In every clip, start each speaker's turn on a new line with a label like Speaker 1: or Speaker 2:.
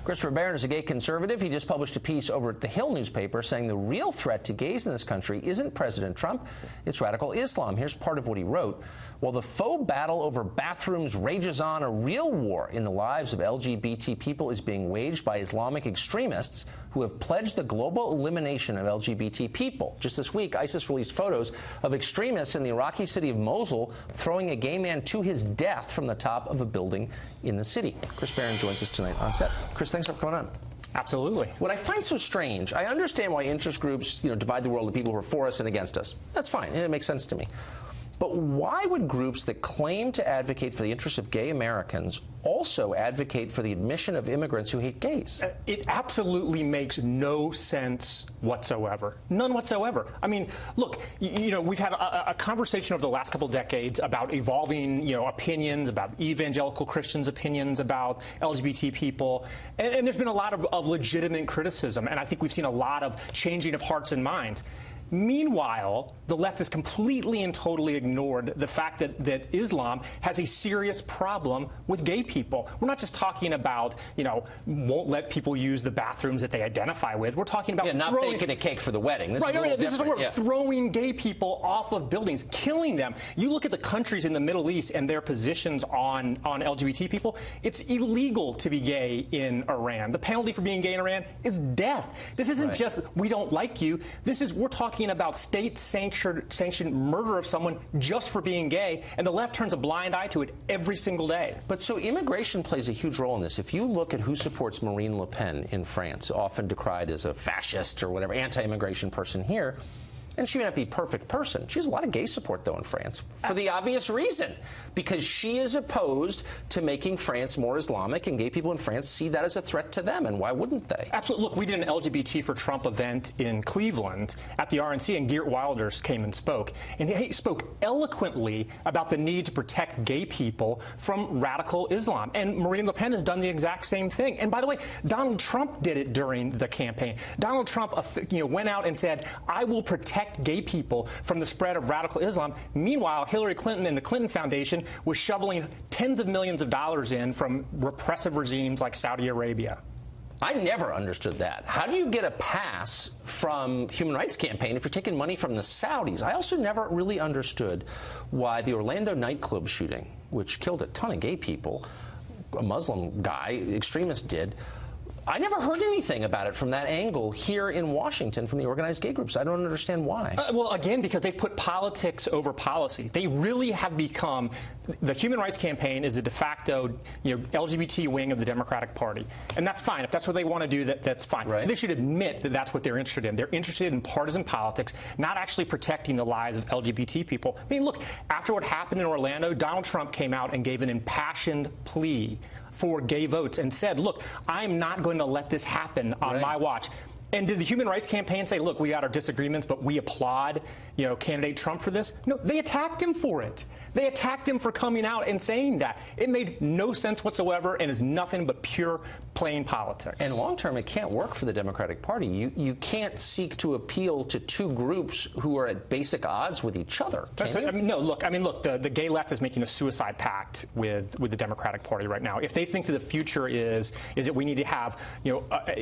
Speaker 1: Christopher Bannon is a gay conservative. He just published a piece over at the Hill newspaper saying the real threat to gays in this country isn't President Trump, it's radical Islam. Here's part of what he wrote. While the faux battle over bathrooms rages on, a real war in the lives of LGBT people is being waged by Islamic extremists who have pledged the global elimination of LGBT people. Just this week, ISIS released photos of extremists in the Iraqi city of Mosul throwing a gay man to his death from the top of a building in the city. Chris Bannon joins us tonight on set. Chris, thanks for coming on.
Speaker 2: Absolutely.
Speaker 1: What I find so strange, I understand why interest groups, divide the world into people who are for us and against us. That's fine, and it makes sense to me. But why would groups that claim to advocate for the interests of gay Americans also advocate for the admission of immigrants who hate gays?
Speaker 2: It absolutely makes no sense whatsoever. None whatsoever. I mean, look, we've had a conversation over the last couple of decades about evolving, opinions, about evangelical Christians' opinions, about LGBT people, and there's been a lot of legitimate criticism, and I think we've seen a lot of changing of hearts and minds. Meanwhile, the left has completely and totally ignored the fact that Islam has a serious problem with gay people. We're not just talking about, won't let people use the bathrooms that they identify with. We're talking about
Speaker 1: not baking a cake for the wedding. This is
Speaker 2: throwing gay people off of buildings, killing them. You look at the countries in the Middle East and their positions on LGBT people. It's illegal to be gay in Iran. The penalty for being gay in Iran is death. This isn't just we don't like you. We're talking about state-sanctioned murder of someone just for being gay, and the left turns a blind eye to it every single day.
Speaker 1: But so immigration plays a huge role in this. If you look at who supports Marine Le Pen in France, often decried as a fascist or whatever, anti-immigration person here, and she may not be a perfect person. She has a lot of gay support, though, in France, for the obvious reason, because she is opposed to making France more Islamic, and gay people in France see that as a threat to them, and why wouldn't they?
Speaker 2: Absolutely. Look, we did an LGBT for Trump event in Cleveland at the RNC, and Geert Wilders came and spoke. And he spoke eloquently about the need to protect gay people from radical Islam. And Marine Le Pen has done the exact same thing. And by the way, Donald Trump did it during the campaign. Donald Trump went out and said, I will protect gay people from the spread of radical Islam. Meanwhile, Hillary Clinton and the Clinton Foundation was shoveling tens of millions of dollars in from repressive regimes like Saudi Arabia.
Speaker 1: I never understood that. How do you get a pass from Human Rights Campaign if you're taking money from the Saudis? I also never really understood why the Orlando nightclub shooting, which killed a ton of gay people, a Muslim guy, extremist did, I never heard anything about it from that angle here in Washington from the organized gay groups. I don't understand why.
Speaker 2: Well, again, because they put politics over policy. They really have become, the Human Rights Campaign is a de facto, LGBT wing of the Democratic Party. And that's fine. If that's what they want to do, that's fine.
Speaker 1: Right.
Speaker 2: They should admit that that's what they're interested in. They're interested in partisan politics, not actually protecting the lives of LGBT people. I mean, look, after what happened in Orlando, Donald Trump came out and gave an impassioned plea for gay votes and said, look, I'm not going to let this happen on my watch. And did the Human Rights Campaign say, look, we got our disagreements, but we applaud, candidate Trump for this? No, they attacked him for it. They attacked him for coming out and saying that. It made no sense whatsoever and is nothing but pure, plain politics.
Speaker 1: And long term, it can't work for the Democratic Party. You can't seek to appeal to two groups who are at basic odds with each other.
Speaker 2: Look, the gay left is making a suicide pact with the Democratic Party right now. If they think that the future is that we need to have,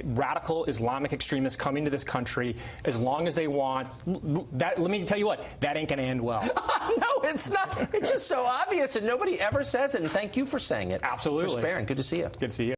Speaker 2: radical Islamic extremists coming to this country as long as they want, let me tell you what, that ain't going to end well.
Speaker 1: No, it's not. It's just so obvious, and nobody ever says it, and thank you for saying it.
Speaker 2: Absolutely.
Speaker 1: Chris Bannon, good to see you.
Speaker 2: Good to see you.